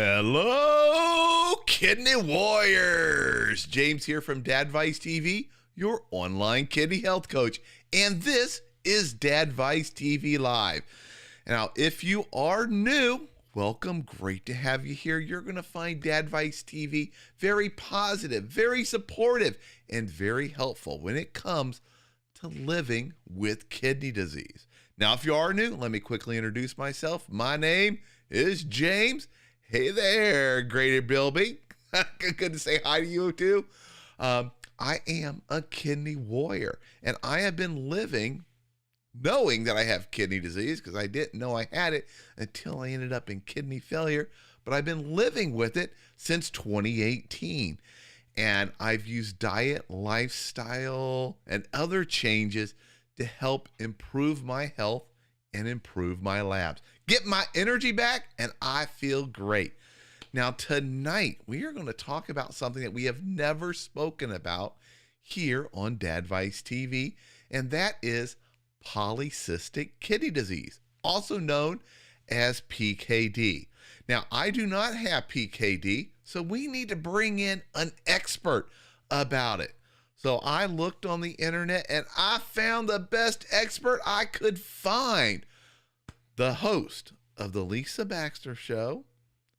Hello, kidney warriors. James here from dadvice TV, your online kidney health coach. And this is dadvice TV Live. Now, if you are new, welcome. Great to have you here. You're going to find dadvice TV very positive, very supportive, and very helpful when it comes to living with kidney disease. Now, if you are new, let me quickly introduce myself. My name is James. Hey there, Greater Bilby. Good to say hi to you too. I am a kidney warrior, and I have been living knowing that I have kidney disease because I didn't know I had it until I ended up in kidney failure. But I've been living with it since 2018. And I've used diet, lifestyle, and other changes to help improve my health and improve my labs. Get my energy back, and I feel great. Now, tonight, we are going to talk about something that we have never spoken about here on dadvice TV, and that is polycystic kidney disease, also known as PKD. Now, I do not have PKD, so we need to bring in an expert about it. So I looked on the internet and I found the best expert I could find. The host of the Lisa Baxter Show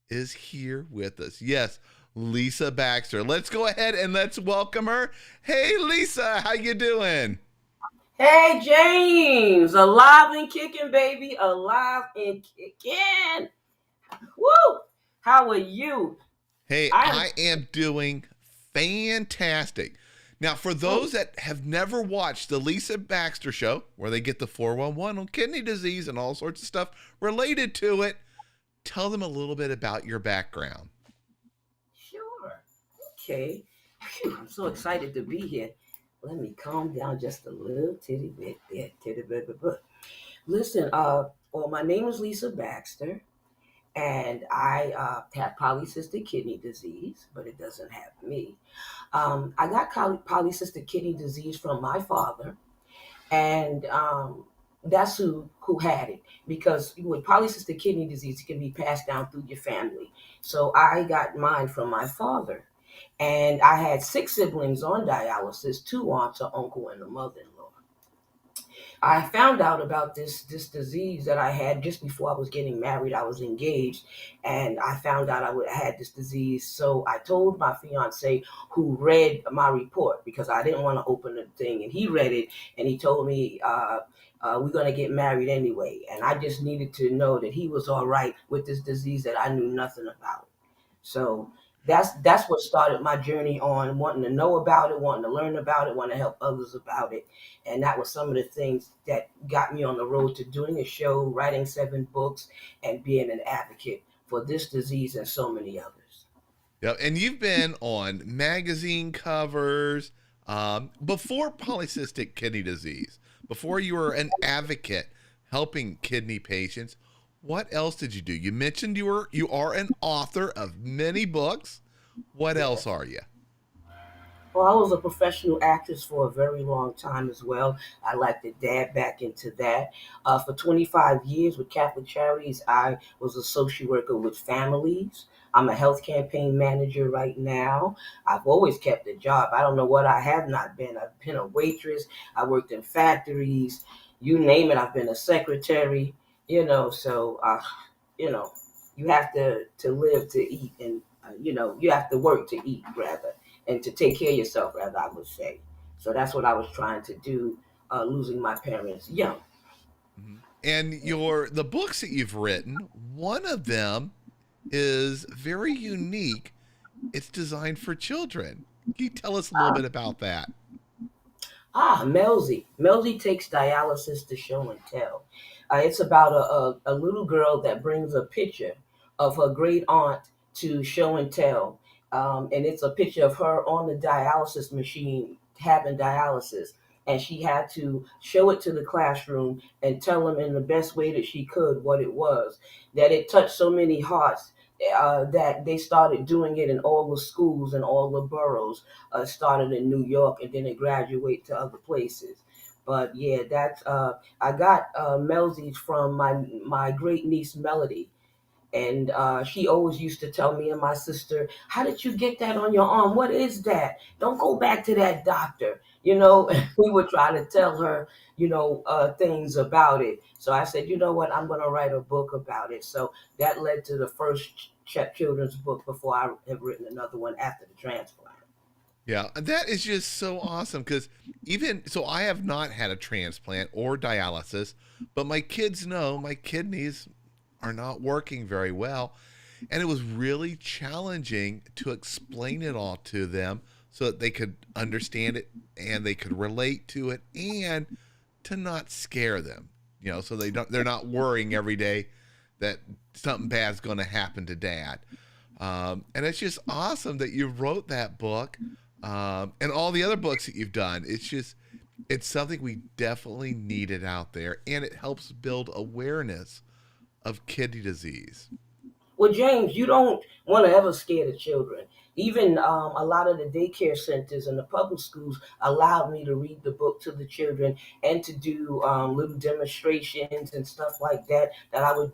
is here with us. Yes, Lisa Baxter. Let's go ahead and let's welcome her. Hey, Lisa, how you doing? Hey, James, alive and kicking, baby, alive and kicking. Woo! How are you? Hey, I'm. I am doing fantastic. Now, for those that have never watched the Lisa Baxter Show, where they get the 411 on kidney disease and all sorts of stuff related to it, tell them a little bit about your background. Sure. Okay. Phew, I'm so excited to be here. Let me calm down just a little titty bit there, titty bit. Listen, well, my name is Lisa Baxter, and I have polycystic kidney disease, but it doesn't have me. I got polycystic kidney disease from my father, and that's who had it. Because with polycystic kidney disease, it can be passed down through your family. So I got mine from my father, and I had six siblings on dialysis, two aunts, an uncle, and a mother-in-law. I found out about this disease that I had just before I was getting married. I was engaged, and I found out I had this disease. So I told my fiance, who read my report, because I didn't want to open the thing, and he read it, and he told me, we're going to get married anyway. And I just needed to know that he was all right with this disease that I knew nothing about. So that's what started my journey on wanting to know about it, wanting to learn about it, wanting to help others about it. And that was some of the things that got me on the road to doing a show, writing 7 books, and being an advocate for this disease and so many others. Yeah, and you've been on magazine covers before polycystic kidney disease, before you were an advocate helping kidney patients. What else did you do? You mentioned you are an author of many books. What else Yes. are you? Well, I was a professional actress for a very long time as well. I like to dab back into that. For 25 years with Catholic Charities, I was a social worker with families. I'm a health campaign manager right now. I've always kept a job. I don't know what I have not been. I've been a waitress. I worked in factories. You name it. I've been a secretary. So you know, you have to live to eat, and you have to work to eat rather, and to take care of yourself rather, I would say. So that's what I was trying to do, losing my parents young. Mhm. And the books that you've written, one of them is very unique. It's designed for children. Can you tell us a little Ah, bit about that? Melzy. Melzy takes dialysis to show and tell. It's about a little girl that brings a picture of her great aunt to show and tell. And it's a picture of her on the dialysis machine having dialysis. And she had to show it to the classroom and tell them in the best way that she could what it was. That it touched so many hearts, that they started doing it in all the schools and all the boroughs. Started in New York, and then it graduated to other places. But yeah, that's I got Melzies from my great niece Melody. And she always used to tell me and my sister, "How did you get that on your arm? What is that? Don't go back to that doctor." And we would try to tell her, things about it. So I said, you know what, I'm going to write a book about it. So that led to the first children's book before I have written another one after the transplant. Yeah, and that is just so awesome because even so, I have not had a transplant or dialysis, but my kids know my kidneys are not working very well. And it was really challenging to explain it all to them so that they could understand it and they could relate to it and to not scare them, so they're not worrying every day that something bad's going to happen to dad. And it's just awesome that you wrote that book, and all the other books that you've done. It's something we definitely needed out there, and it helps build awareness of kidney disease. Well, James, you don't want to ever scare the children. Even a lot of the daycare centers and the public schools allowed me to read the book to the children and to do little demonstrations and stuff like that that I would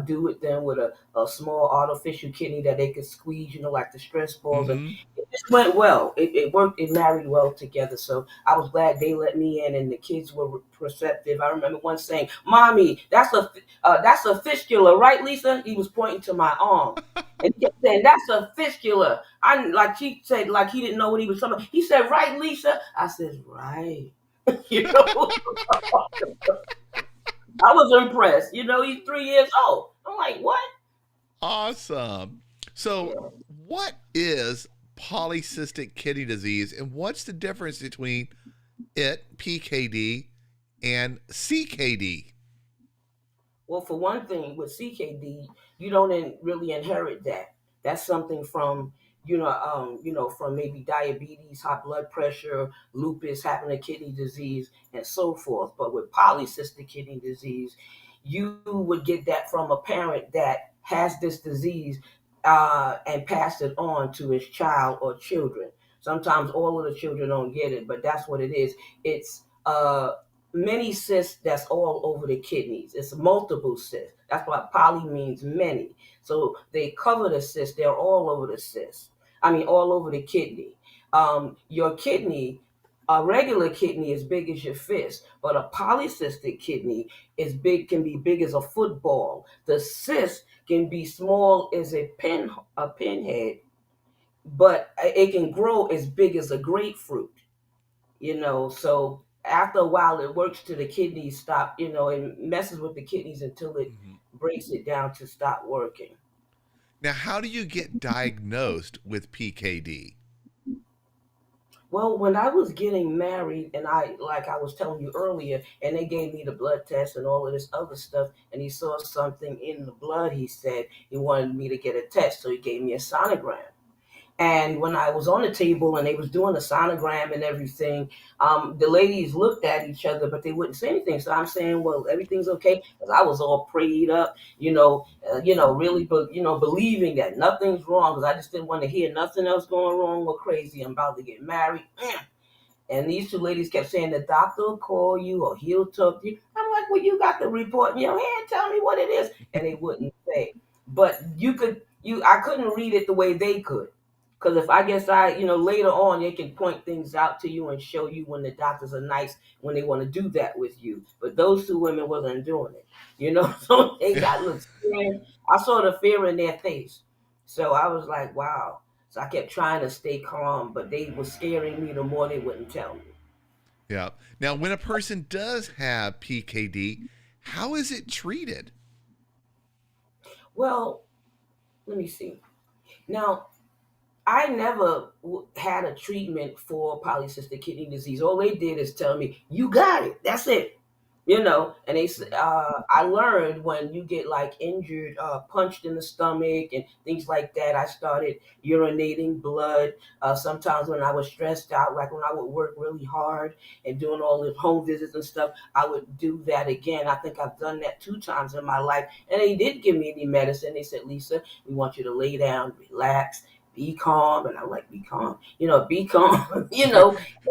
do with them with a small artificial kidney that they could squeeze, like the stress balls. And Mm-hmm. it just went well. It worked. It married well together. So I was glad they let me in and the kids were receptive. I remember one saying, "Mommy, that's a fistula, right, Lisa?" He was pointing to my arm. And he kept saying, "That's a fistula." I like she said, like he didn't know what he was talking about. He said, "Right, Lisa?" I said, "Right." you know, I was impressed. He's 3 years old. I'm like, what? Awesome. So, Yeah. what is polycystic kidney disease, and what's the difference between it, PKD, and CKD? Well, for one thing, with CKD, you don't really inherit that. That's something from from maybe diabetes, high blood pressure, lupus, having a kidney disease, and so forth. But with polycystic kidney disease, you would get that from a parent that has this disease and pass it on to his child or children. Sometimes all of the children don't get it, but that's what it is. It's many cysts that's all over the kidneys. It's multiple cysts. That's why poly means many. So they cover the cysts. They're all over the cyst. I mean, all over the kidney. Your kidney, a regular kidney is big as your fist, but a polycystic kidney can be big as a football. The cyst can be small as a pinhead, but it can grow as big as a grapefruit. So after a while it works to the kidneys stop, it messes with the kidneys until it Mhm. breaks it down to stop working. Now, how do you get diagnosed with PKD? Well, when I was getting married, and like I was telling you earlier, and they gave me the blood test and all of this other stuff, and he saw something in the blood. He said he wanted me to get a test, so he gave me a sonogram. And when I was on the table and they was doing the sonogram and everything, the ladies looked at each other, but they wouldn't say anything. So I'm saying, "Well, everything's okay," because I was all prayed up, really, believing that nothing's wrong, because I just didn't want to hear nothing else going wrong or crazy. I'm about to get married. And these two ladies kept saying, "The doctor will call you or he'll talk to you." I'm like, "Well, you got the report in your hand. Tell me what it is." And they wouldn't say. But I couldn't read it the way they could. Because if I guess later on, they can point things out to you and show you when the doctors are nice when they want to do that with you. But those two women wasn't doing it. So they got a little scared. I saw the fear in their face. So I was like, wow. So I kept trying to stay calm, but they were scaring me the more they wouldn't tell me. Yeah. Now, when a person does have PKD, how is it treated? Well, let me see. Now, I never had a treatment for polycystic kidney disease. All they did is tell me, "You got it. That's it." And I learned when you get like injured, punched in the stomach and things like that. I started urinating blood. Sometimes when I was stressed out, like when I would work really hard and doing all the home visits and stuff, I would do that again. I think I've done that 2 times in my life. And they did give me any medicine. They said, "Lisa, we want you to lay down, relax, be calm." And I'm like, "Be calm, be calm."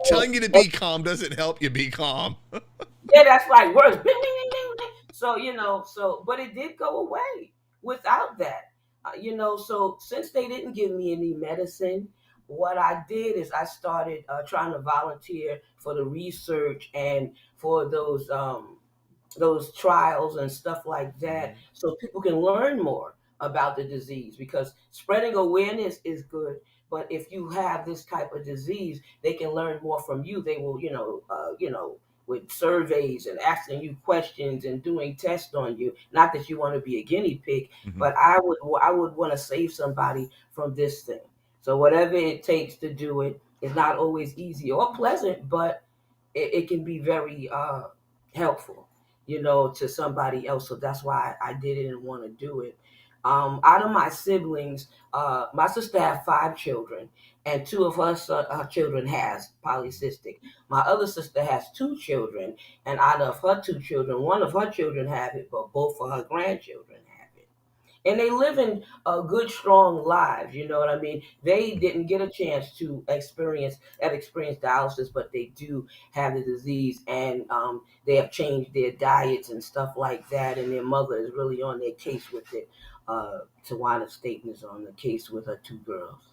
Telling you to And be calm doesn't help you be calm. yeah, that's like words. Bing, bing, bing, bing, bing. So, but it did go away. without that. So since they didn't give me any medicine, what I did is I started trying to volunteer for the research and for those trials and stuff like that, Mhm. so people can learn more about the disease, because spreading awareness is good, but if you have this type of disease, they can learn more from you. They will, with surveys and asking you questions and doing tests on you. Not that you want to be a guinea pig, Mhm. but I would want to save somebody from this thing. So whatever it takes to do it is not always easy or pleasant, but it can be very helpful, to somebody else. So that's why I did it and want to do it. Out of my siblings, my sister had 5 children, and two of her children has polycystic. My other sister has 2 children, and out of her 2 children, one of her children have it, but both of her grandchildren have it, and they live in good, strong lives. You know what I mean? They didn't get a chance to experience dialysis, but they do have the disease, and they have changed their diets and stuff like that. And their mother is really on their case with it. Tawana Staten is on the case with her 2 girls.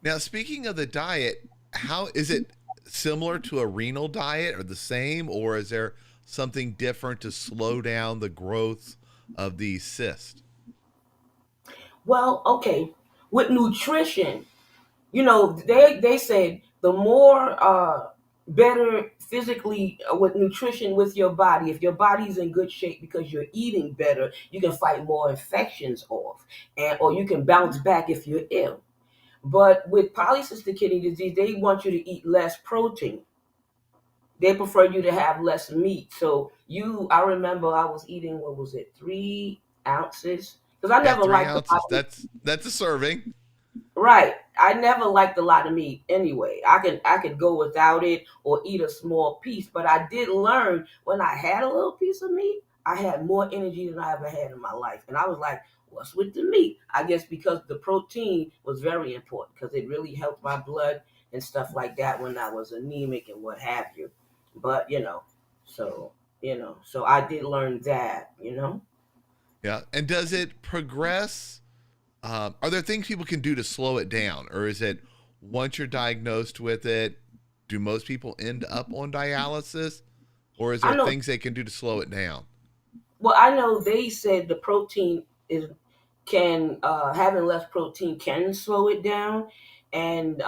Now, speaking of the diet, how is it similar to a renal diet or the same, or is there something different to slow down the growth of these cysts? Well, okay, with nutrition, they said the more better physically with nutrition with your body, if your body's in good shape because you're eating better, you can fight more infections off, and or you can bounce back if you're ill. But with polycystic kidney disease, they want you to eat less protein. They prefer you to have less meat. So I remember I was eating, what was it, 3 ounces, because I Yeah, never three liked the ounces. That's a serving. Right. I never liked a lot of meat anyway. I could go without it or eat a small piece, but I did learn when I had a little piece of meat, I had more energy than I ever had in my life. And I was like, what's with the meat? I guess because the protein was very important, because it really helped my blood and stuff like that when I was anemic and what have you. But, so, so I did learn that. Yeah. And does it progress? Are there things people can do to slow it down, or is it once you're diagnosed with it, do most people end up on dialysis, or is there I know things they can do to slow it down? Well, I know they said the protein is can having less protein can slow it down, and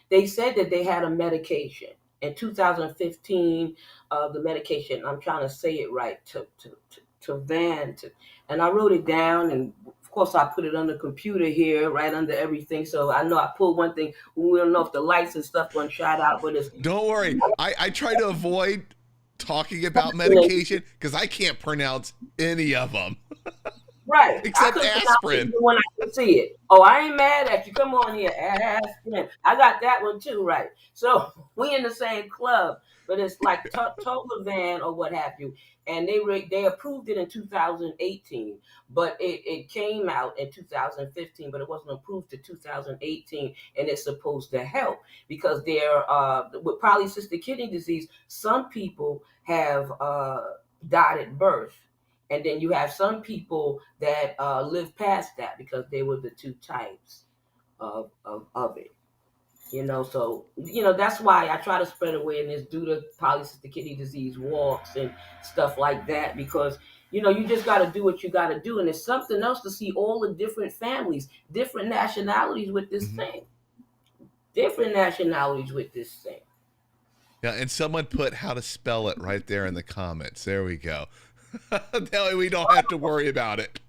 they said that they had a medication in 2015. The medication, I'm trying to say it right, to van to, and I wrote it down, and of course I put it on the computer here, right under everything. So I know I pulled one thing. We don't know if the lights and stuff going to shine out, but it's Don't worry. I try to avoid talking about medication because I can't pronounce any of them right. I except couldn't pronounce it aspirin. even when I could see it. Oh, I ain't mad at you. Come on here. Ask him. I got that one too, right. So we in the same club, but it's like Tolavan or what have you. And they approved it in 2018, but it came out in 2015, but it wasn't approved to 2018, and it's supposed to help because with polycystic kidney disease, some people have died at birth, and then you have some people that live past that because they were the 2 types of it. So that's why I try to spread awareness, do the polycystic kidney disease walks and stuff like that, because you just got to do what you got to do, and it's something else to see all the different families, different nationalities with this Mhm. thing, different nationalities with this thing. Yeah, and someone put how to spell it right there in the comments. There we go. That way we don't have to worry about it.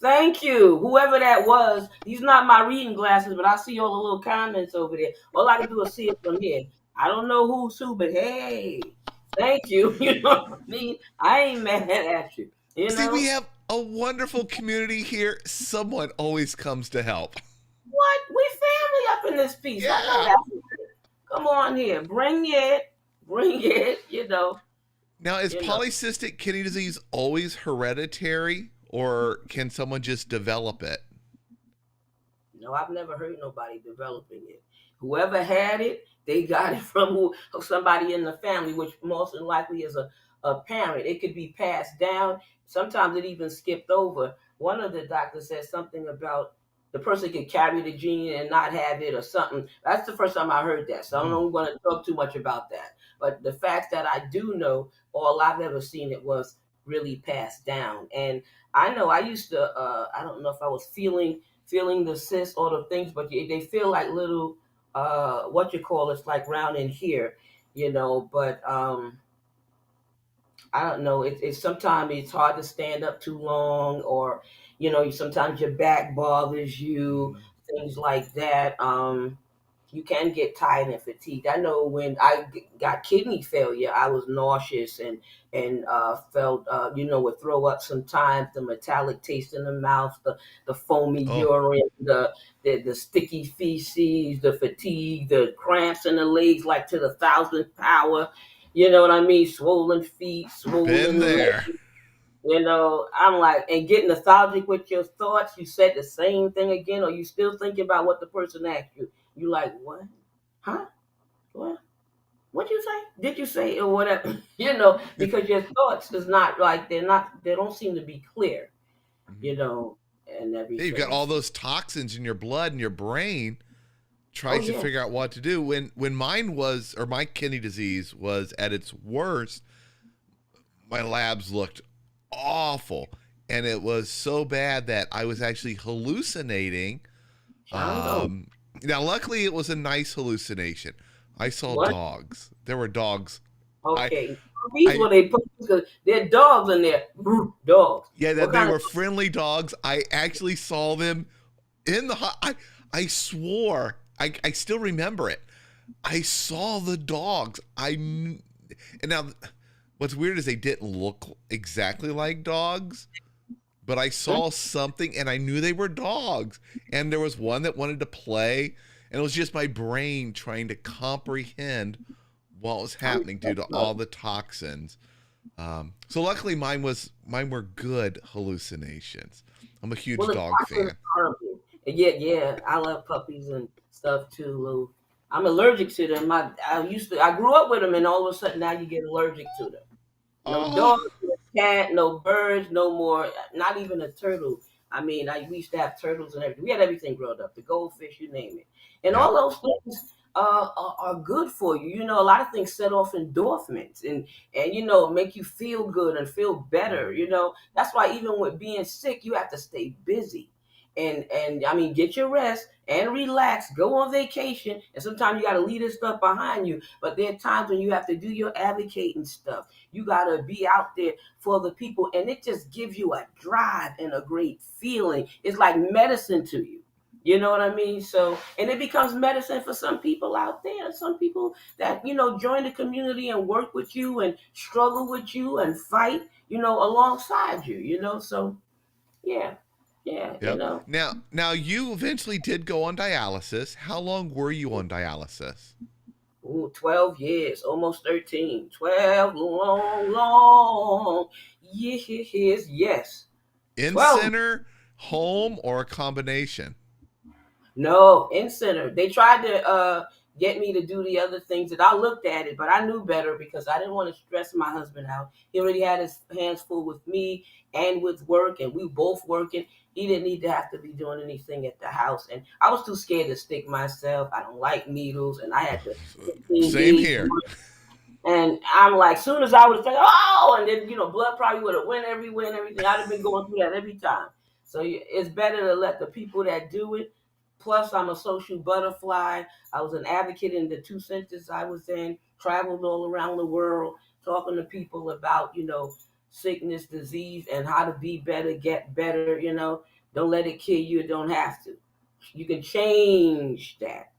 Thank you, whoever that was. These not my reading glasses, but I see all the little comments over there. All I can do is see it from here. I don't know who's who, but hey, thank you. You know what I mean? I ain't mad at you. You See, we know have a wonderful community here. Someone always comes to help. what? We family up in this piece. I know Yeah. that. Come on here, bring it. Now, is You know. polycystic kidney disease always hereditary, or can someone just develop it? No, I've never heard nobody developing it. Whoever had it, they got it from somebody in the family, which most than likely is a parent. It could be passed down. Sometimes it even skipped over. one of the doctors said something about the person can carry the gene and not have it or something. That's the first time I heard that. So I don't Mm. know I'm going to talk too much about that. But the fact that I do know, all I've ever seen it was really passed down. And I know I used to, I don't know if I was feeling the cysts or the things, but they feel like little, what you call it's like round in here, but I don't know. It's sometimes it's hard to stand up too long, or sometimes your back bothers you, Mm. things like that. You can get tired and fatigued. I know when got kidney failure, I was nauseous and felt would throw up sometimes. The metallic taste in the mouth, the foamy Oh, urine, the sticky feces, the fatigue, the cramps in the legs, like to the thousandth power. You know what I mean? Swollen feet, been swollen legs. there. I'm like, and getting nostalgic with your thoughts. You said the same thing again, or you still thinking about what the person asked you. You like, what? Huh? What? What'd you say? Did you say or whatever? Because your thoughts is not like they don't seem to be clear, Mhm. you know, and Yeah, you've got everything. all those toxins in your blood and your brain Oh tries to yeah. figure out what to do. When mine was, or my kidney disease was at its worst, my labs looked awful. And it was so bad that I was actually hallucinating. Shango. Um, Now, luckily, it was a nice hallucination. I saw What? dogs. There were dogs. I, Okay. These I, were they put because there are dogs in there. Dogs. yeah, What that they kind of were friendly dogs. I actually saw them in the. I swore. I still remember it. I saw the dogs. And now, what's weird is they didn't look exactly like dogs, but I saw something and I knew they were dogs. And there was one that wanted to play, and it was just my brain trying to comprehend what was happening due to all the toxins. So luckily, mine were good hallucinations. I'm a well, huge the dog toxins fan. are horrible. Yeah, yeah. I love puppies and stuff too, Lou. I'm allergic to them. I grew up with them, and all of a sudden now you get allergic to them. No Oh, dog, no cat, no birds, no more. Not even a turtle. I mean, we used to have turtles and everything. We had everything growing up. The goldfish, you name it, and yep, all those things are good for you. A lot of things set off endorphins and make you feel good and feel better. That's why even with being sick, you have to stay busy. And I mean, get your rest and relax. Go on vacation, and sometimes you got to leave this stuff behind you. But there are times when you have to do your advocating stuff. You got to be out there for the people, and it just gives you a drive and a great feeling. It's like medicine to you. You know what I mean? So, and it becomes medicine for some people out there. Some people that, join the community and work with you and struggle with you and fight, alongside you. So, yeah, yeah, yep. Now you eventually did go on dialysis. How long were you on dialysis? Ooh, 12 years, almost 13. 12 long, long years. Yes. In 12. center, home, or a combination? No, in center. They tried to get me to do the other things that I looked at it, but I knew better because I didn't want to stress my husband out. He already had his hands full with me and with work, and we both working. He didn't need to have to be doing anything at the house, and I was too scared to stick myself. I don't like needles, and I had to 15 Same days. here. And I'm like, soon as I would say, oh, and then blood probably would have went everywhere and everything. I'd have been going through that every time. So it's better to let the people that do it. Plus, I'm a social butterfly. I was an advocate in the 2 centers I was in. Traveled all around the world, talking to people about sickness, disease, and how to be better, get better. Don't let it kill you. It don't have to. You can change that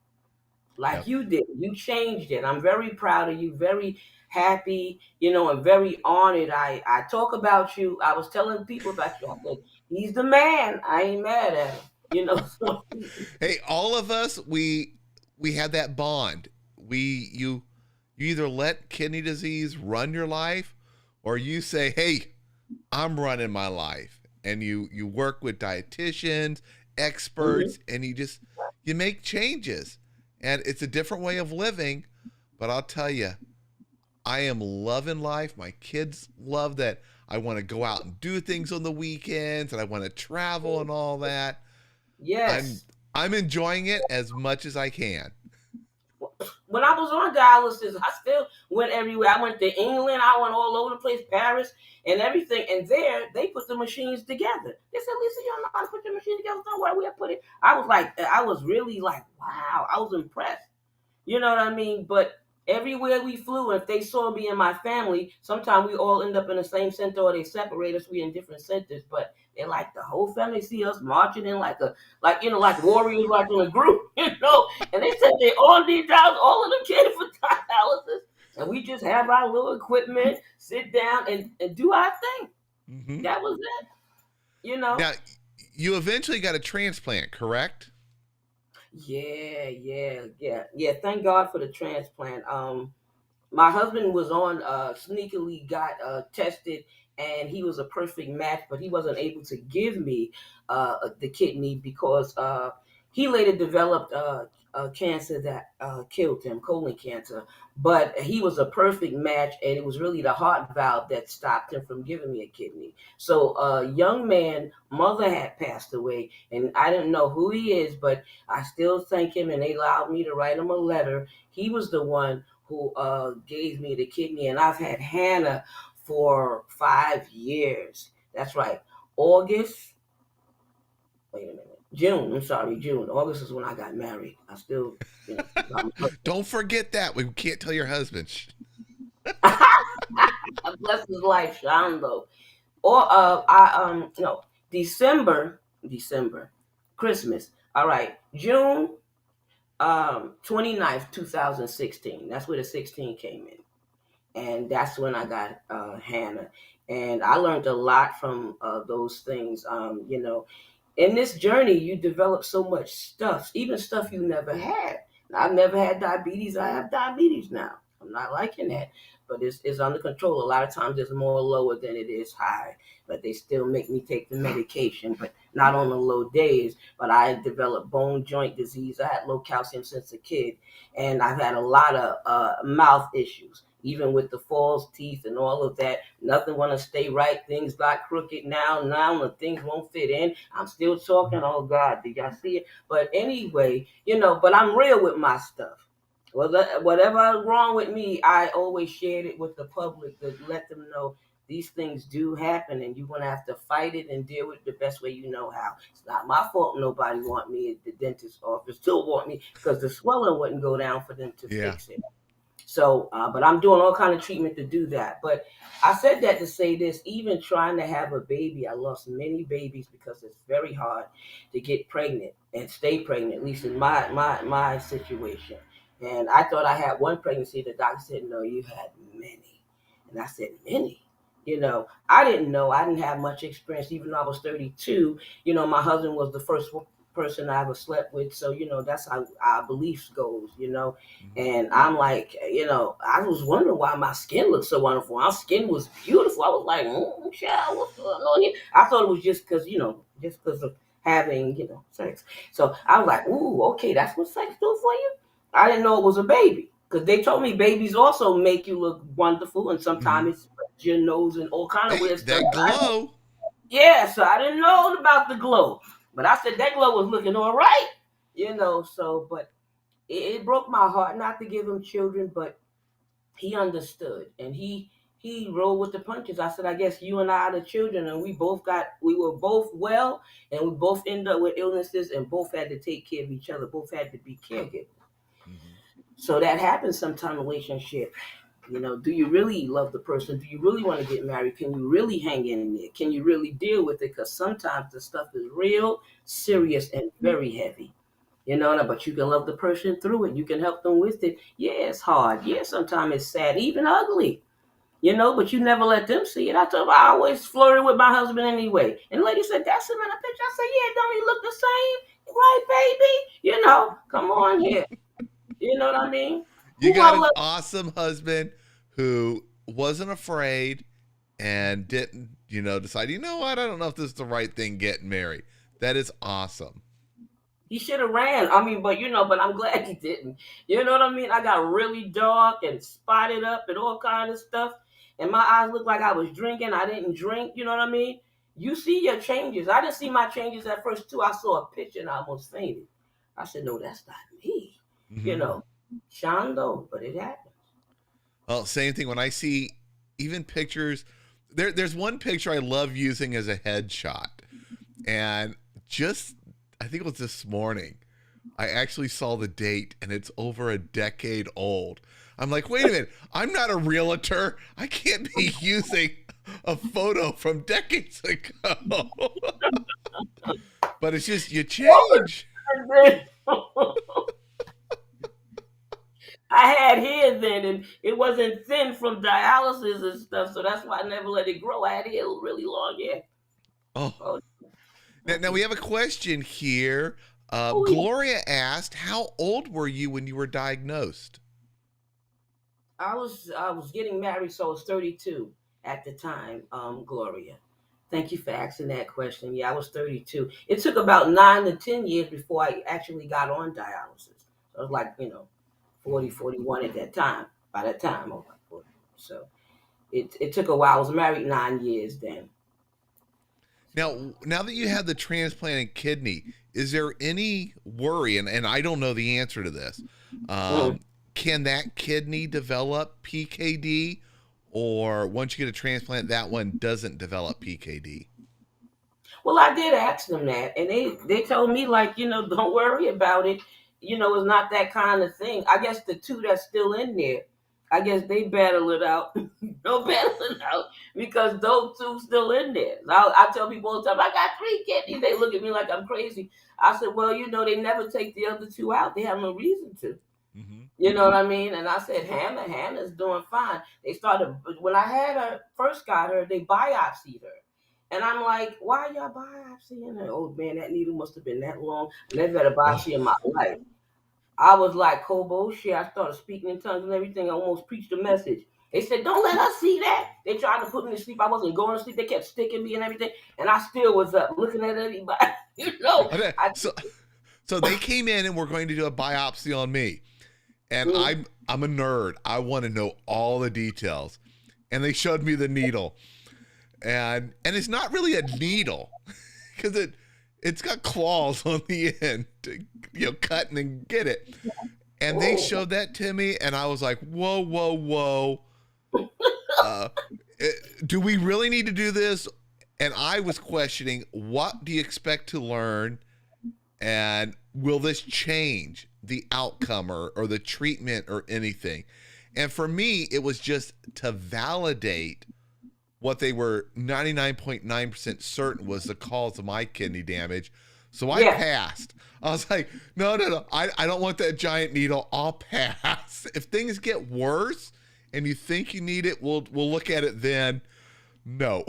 like Yep. you did. You changed it. I'm very proud of you, very happy, and very honored. I talk about you. I was telling people about you. I said, he's the man. I ain't mad at him. So Hey, all of us, we had that bond. You either let kidney disease run your life, or you say, "Hey, I'm running my life," and you work with dietitians, mhm. experts, and you make changes, and it's a different way of living. But I'll tell you, I am loving life. My kids love that I want to go out and do things on the weekends, and I want to travel and all that. I'm Yes. I'm enjoying it as much as I can. When I was on dialysis, I still went everywhere. I went to England. I went all over the place, Paris, and everything. And there, they put the machines together. They said, "Lisa, you don't know how to put the machine together. Don't worry, we'll put it." I was really like, wow. I was impressed. You know what I mean? But everywhere we flew, if they saw me and my family, sometimes we all end up in the same center or they separate us. We in different centers, but they like the whole family see us marching in like warriors, like in a group, And they said they all need dialysis, all of the kids for dialysis, and we just have our little equipment, sit down and do our thing. Hmm. That was it, you know. Now, you eventually got a transplant, correct? Yeah. Thank God for the transplant. My husband was on sneakily got tested, and he was a perfect match, but he wasn't able to give me the kidney because he later developed cancer that killed him, colon cancer. But he was a perfect match, and it was really the heart valve that stopped him from giving me a kidney. So young man, mother had passed away, and I didn't know who he is, but I still thank him, and they allowed me to write him a letter. He was the one who gave me the kidney, and I've had Hannah for 5 years. That's right. August. Wait a minute. June. I'm sorry, June. August is when I got married. I still, Don't forget that. We can't tell your husband. bless his life, Shando. Or I no December, Christmas. All right, June 29th, 2016. That's where the 16 came in. And that's when I got Hannah. And I learned a lot from those things. In this journey, you develop so much stuff, even stuff you never had. I've never had diabetes. I have diabetes now. I'm not liking that, but it's under control. A lot of times it's more lower than it is high, but they still make me take the medication, but not on the low days. But I developed bone joint disease. I had low calcium since a kid, and I've had a lot of mouth issues. Even with the false teeth and all of that, nothing want to stay right. Things got crooked now. Now the things won't fit in. I'm still talking. Oh God, did y'all see it? But anyway, but I'm real with my stuff. Well, whatever is wrong with me, I always shared it with the public to let them know these things do happen, and you're gonna have to fight it and deal with it the best way you know how. It's not my fault. Nobody want me at the dentist's office. Still want me because the swelling wouldn't go down for them to Yeah. fix it. So, but I'm doing all kind of treatment to do that. But I said that to say this, even trying to have a baby, I lost many babies because it's very hard to get pregnant and stay pregnant, at least in my situation. And I thought I had one pregnancy. The doctor said, no, you had many. And I said, many? I didn't know. I didn't have much experience. Even though I was 32, my husband was the first person I ever slept with. So, that's how our beliefs goes. Mhm. And I'm like, I was wondering why my skin looked so wonderful. My skin was beautiful. I was like, child, what's going on here? I thought it was just because of having, sex. So I was like, ooh, okay, that's what sex do for you? I didn't know it was a baby. Because they told me babies also make you look wonderful, and sometimes Mhm. it spreads your nose and all kind of Hey, weird stuff. that glow. Yeah, so I didn't know about the glow. But I said that glow was looking all right. But it broke my heart not to give him children, but he understood and he rolled with the punches. I said, I guess you and I are the children, and we were both well, and we both ended up with illnesses, and both had to take care of each other, both had to be caregivers. Mhm. So that happens sometimes in a relationship. Do you really love the person? Do you really want to get married? Can you really hang in there? Can you really deal with it? Because sometimes the stuff is real serious and very heavy. But you can love the person through it. You can help them with it. Yeah, it's hard. Yeah, sometimes it's sad, even ugly. But you never let them see it. I always flirted with my husband anyway. And the lady said, that's him in the picture. I said, yeah, don't he look the same? Right, baby? Come on here. You know what I mean? You Who got I an love. awesome husband who wasn't afraid and didn't, decide, what? I don't know if this is the right thing getting married. That is awesome. He should have ran. I mean, but I'm glad he didn't. You know what I mean? I got really dark and spotted up and all kind of stuff. and my eyes looked like I was drinking. I didn't drink. You know what I mean? You see your changes. I didn't see my changes at first too. I saw a picture and I almost fainted. I said, no, that's not me. You Mm-hmm. know, Shondo, but it happened. Well, same thing when I see even pictures. There's one picture I love using as a headshot, and just I think it was this morning. I actually saw the date, and it's over a decade old. I'm like, wait a minute, I'm not a realtor. I can't be using a photo from decades ago. But it's just you change. I had hair then, and it wasn't thin from dialysis and stuff, so that's why I never let it grow. I had hair really long hair. Oh, Oh, now we have a question here. oh, yeah. Gloria asked, "How old were you when you were diagnosed?" I was getting married, so I was 32 at the time. Gloria, thank you for asking that question. Yeah, I was 32. It took about 9 to 10 years before I actually got on dialysis. So I was like, 40, 41 at that time. By that time, I was like 40. So it took a while. I was married 9 years then. Now that you had the transplanted kidney, is there any worry? And I don't know the answer to this. Mm. Can that kidney develop PKD, or once you get a transplant, that one doesn't develop PKD? Well, I did ask them that, and they told me like, don't worry about it. It's not that kind of thing. I guess the two that's still in there, I guess they battle it out. Don't battle it out because those two still in there. I tell people all the time, I got 3 kidneys. They look at me like I'm crazy. I said, well, they never take the other two out. They have no reason to. Mm-hmm. You know what I mean? And I said, Hannah's doing fine. They started, when I had her, first got her, they biopsied her. And I'm like, why y'all biopsying her? Oh man, that needle must have been that long. I never had a Oh, biopsy in my life. I was like, Kobo shit. I started speaking in tongues and everything. I almost preached a message. They said, don't let us see that. They tried to put me to sleep. I wasn't going to sleep. They kept sticking me and everything. And I still was up looking at everybody. okay. I, So they came in and were going to do a biopsy on me, and mm, I'm a nerd. I want to know all the details, and they showed me the needle, and it's not really a needle because it's got claws on the end to cut and then get it. And they oh, showed that to me, and I was like, whoa, whoa, whoa. Uh, do we really need to do this? And I was questioning, what do you expect to learn? And will this change the outcome or the treatment or anything? And for me, it was just to validate what they were 99.9% certain was the cause of my kidney damage. So I yeah. passed. I was like, no. I don't want that giant needle. I'll pass. If things get worse and you think you need it, we'll look at it then. No.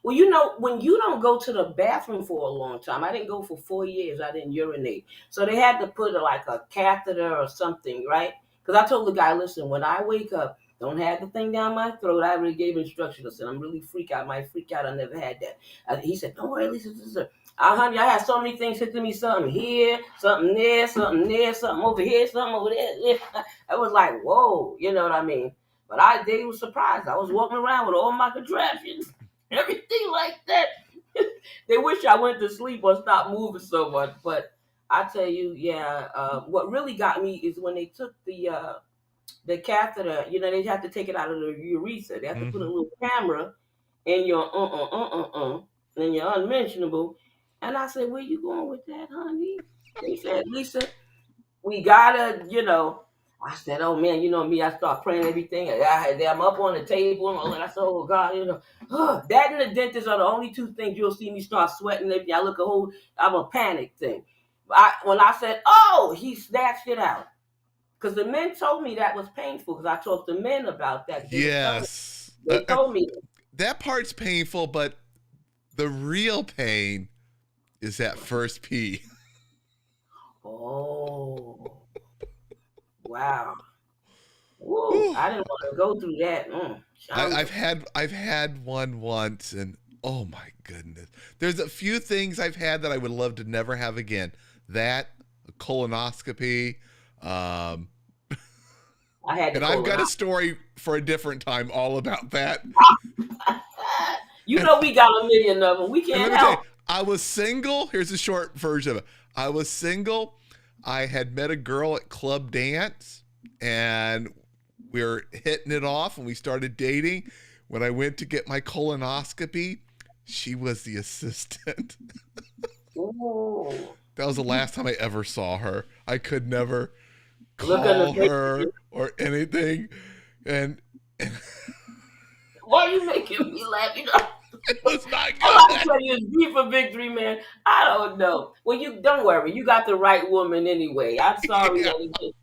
Well, when you don't go to the bathroom for a long time, I didn't go for 4 years. I didn't urinate, so they had to put like a catheter or something, right? Because I told the guy, listen, when I wake up, don't have the thing down my throat. I already gave instructions. I said, I'm really freak out. I might freak out. I never had that. He said, don't worry, Lisa. Honey, I had so many things hit to me. Something here, something there, something there, something over here, something over there. I was like, whoa, you know what I mean? But they were surprised. I was walking around with all my contraptions, everything like that. They wish I went to sleep or stopped moving so much. But I tell you, yeah, what really got me is when they took the catheter. They have to take it out of the urethra. They have to put a Mm-hmm. little camera in your and your unmentionable. And I said, where you going with that, honey? They said, Lisa, we gotta. I said, oh man, you know me, I start praying everything. I'm up on the table and all that. I said, oh God, that and the dentist are the only two things you'll see me start sweating. Everything. I'm a panic thing. When I said, oh, he snatched it out. Because the men told me that was painful because I talked to men about that. They was telling me. Yes. They told me. That part's painful, but the real pain is that first pee. Oh, wow. Woo, Whew. I didn't want to go through that. I've Shonda. had one once, and oh my goodness, there's a few things I've had that I would love to never have again. That a colonoscopy, um, I had to And I've got a colonoscopy. story for a different time all about that. You And, know we got a million of them. We and let can't me tell you, help. I was single. Here's a short version of it. I was single. I had met a girl at club dance, and we were hitting it off, and we started dating. When I went to get my colonoscopy, she was the assistant. Ooh. That was the last time I ever saw her. I could never Look in the call face. her or anything. And Why are you making me laugh? it was not I'm about to good. tell you it's V for victory, man. I don't know. Well, you don't worry. You got the right woman anyway. I'm sorry Yeah. that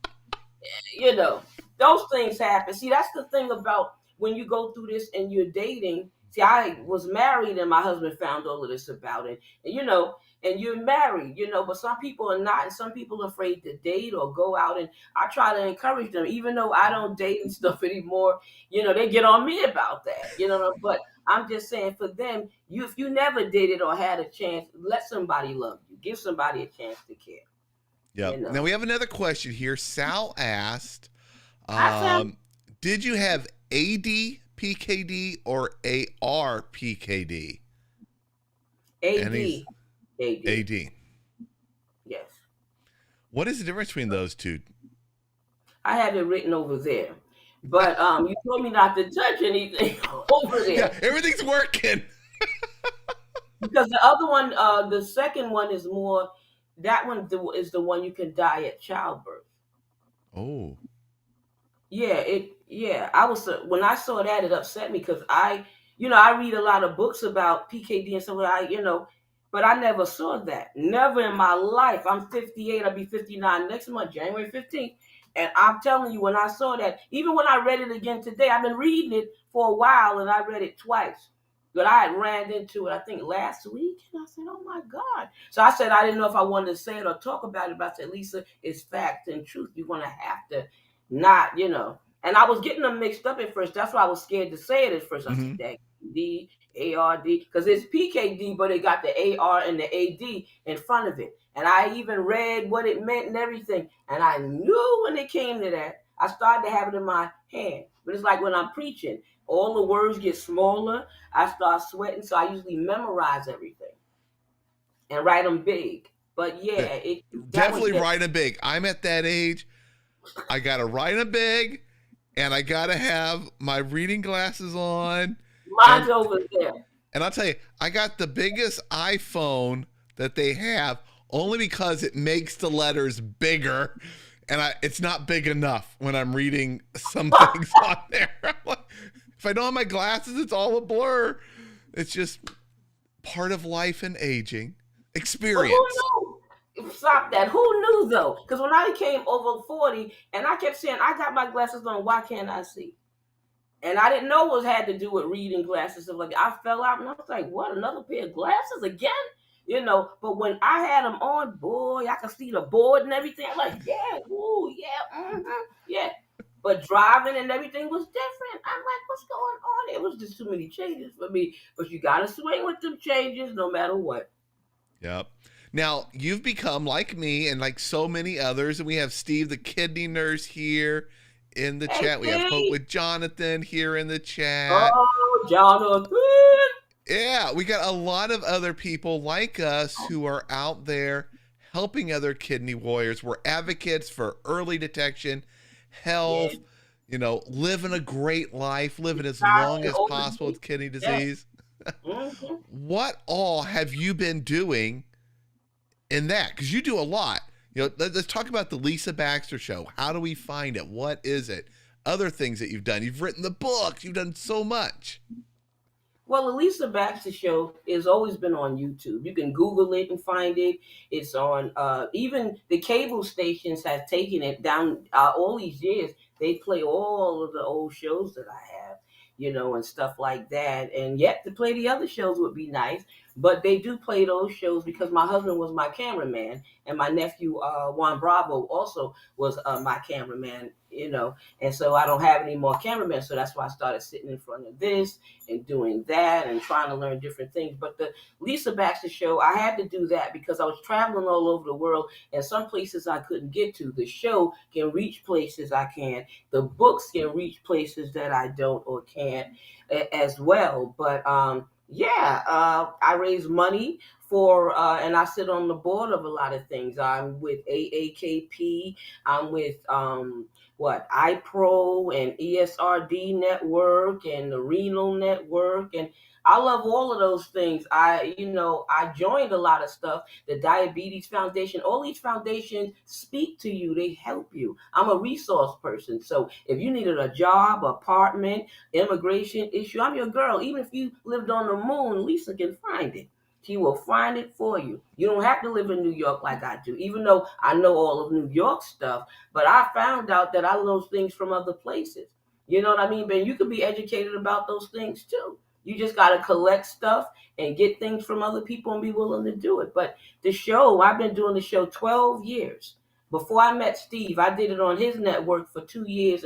it just, those things happen. See, that's the thing about when you go through this and you're dating. See, I was married and my husband found all of this about it. And you're married, but some people are not, and some people are afraid to date or go out. And I try to encourage them, even though I don't date and stuff anymore, they get on me about that. But I'm just saying for them, if you never dated or had a chance, let somebody love you. Give somebody a chance to care. Yep. You know. Now we have another question here. Sal asked, I found did you have AD PKD or AR PKD? And he's AD. AD. AD. Yes. What is the difference between those two? I have it written over there. But you told me not to touch anything over Yeah, there. everything's working. Because the other one, the second one is more, that one is the one you can die at childbirth. Oh. Yeah, I was, when I saw that, it upset me because I read a lot of books about PKD and stuff like but I never saw that. Never in my life. I'm 58. I'll be 59 next month, January 15th. And I'm telling you, when I saw that, even when I read it again today, I've been reading it for a while and I read it twice. But I had ran into it, I think, last week. And I said, oh my God. So I said, I didn't know if I wanted to say it or talk about it. But I said, Lisa, it's fact and truth. You're going to have to not. And I was getting them mixed up at first. That's why I was scared to say it at first. I said, Mm-hmm. that DARD, because it's PKD, but it got the AR and the AD in front of it. And I even read what it meant and everything. And I knew when it came to that, I started to have it in my hand. But it's like when I'm preaching, all the words get smaller. I start sweating, so I usually memorize everything and write them big. But yeah, that one Definitely gets writing big. I'm at that age. I got to write them big, and I got to have my reading glasses on. mine's And over there. and I'll tell you, I got the biggest iPhone that they have only because it makes the letters bigger, and it's not big enough when I'm reading some things on there. I'm like, if I don't have my glasses, it's all a blur. It's just part of life and aging. But who Experience. knew? Stop that. Who knew though? Because when I became over 40 and I kept saying, I got my glasses on, why can't I see? And I didn't know what had to do with reading glasses. So like I fell out and I was like, what, another pair of glasses again? But when I had them on, boy, I could see the board and everything. I'm like, yeah, ooh, yeah, yeah. But driving and everything was different. I'm like, what's going on? It was just too many changes for me. But you gotta swing with them changes no matter what. Yep. Now, you've become like me and like so many others, and we have Steve, the kidney nurse, here in the Hey, chat. We have Hope Steve. with Jonathan here in the chat. Oh, Jonathan. Yeah, we got a lot of other people like us who are out there helping other kidney warriors. We're advocates for early detection, Yeah, health, living a great life, living as long retiring as over possible with kidney yeah. disease. Mm-hmm. What all have you been doing in that? Because you do a lot. Let's talk about the Lisa Baxter Show. How do we find it? What is it? Other things that you've done. You've written the books. You've done so much. Well, the Lisa Baxter Show has always been on YouTube. You can Google it and find it. It's on, even the cable stations have taken it down all these years. They play all of the old shows that I have, and stuff like that. And yet to play the other shows would be nice. But they do play those shows because my husband was my cameraman and my nephew, Juan Bravo, also was my cameraman, And so I don't have any more cameramen. So that's why I started sitting in front of this and doing that and trying to learn different things. But the Lisa Baxter show, I had to do that because I was traveling all over the world, and some places I couldn't get to. The show can reach places I can. The books can reach places that I don't or can't as well. But I raise money for, and I sit on the board of a lot of things. I'm with AAKP. I'm with iPro and ESRD Network and the Renal Network, and I love all of those things. I joined a lot of stuff. The Diabetes Foundation, all these foundations speak to you. They help you. I'm a resource person. So if you needed a job, apartment, immigration issue, I'm your girl. Even if you lived on the moon, Lisa can find it. She will find it for you. You don't have to live in New York like I do, even though I know all of New York stuff. But I found out that I know things from other places. You know what I mean? But you could be educated about those things too. You just got to collect stuff and get things from other people and be willing to do it. But the show, I've been doing the show 12 years. Before I met Steve, I did it on his network for 2.5 years.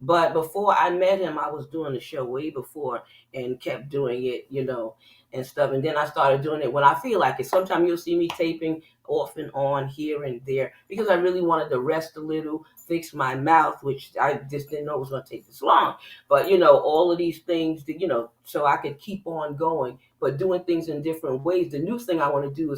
But before I met him, I was doing the show way before and kept doing it, and stuff. And then I started doing it when I feel like it. Sometimes you'll see me taping off and on here and there because I really wanted to rest a little, fix my mouth, which I just didn't know was going to take this long. But, all of these things, so I could keep on going, but doing things in different ways. The new thing I want to do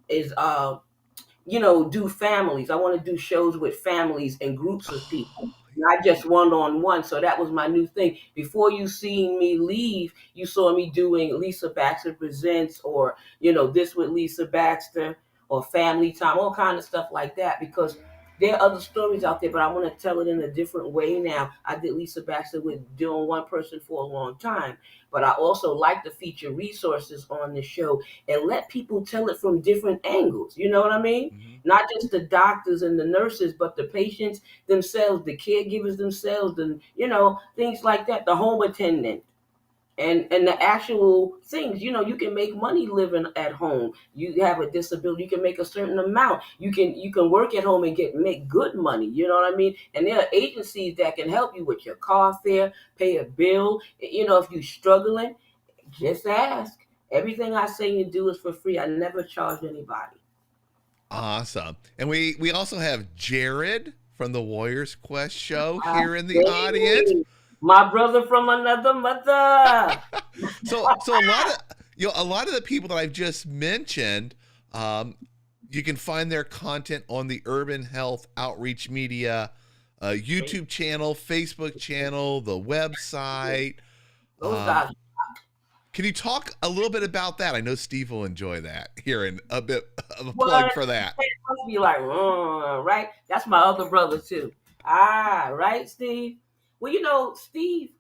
is do families. I want to do shows with families and groups of people, not just one-on-one. So that was my new thing. Before you seen me leave, you saw me doing Lisa Baxter Presents or, This with Lisa Baxter or Family Time, all kind of stuff like that, because there are other stories out there, but I want to tell it in a different way now. I did Lisa Baxter with doing one person for a long time, but I also like to feature resources on the show and let people tell it from different angles. You know what I mean? Mm-hmm. Not just the doctors and the nurses, but the patients themselves, the caregivers themselves, and things like that. The home attendant. And the actual things, you can make money living at home. You have a disability, you can make a certain amount. You can work at home and make good money. You know what I mean? And there are agencies that can help you with your car fare, pay a bill. If you're struggling, just ask. Everything I say and do is for free. I never charge anybody. Awesome. And we also have Jared from the Warriors Quest show here in the Baby. audience. My brother from another mother. So a lot of the people that I've just mentioned, you can find their content on the Urban Health Outreach Media YouTube channel, Facebook channel, the website. Can you talk a little bit about that? I know Steve will enjoy that. Hearing a bit of a plug for that. Must be like, right? That's my other brother too. Right, Steve. Well, Steve,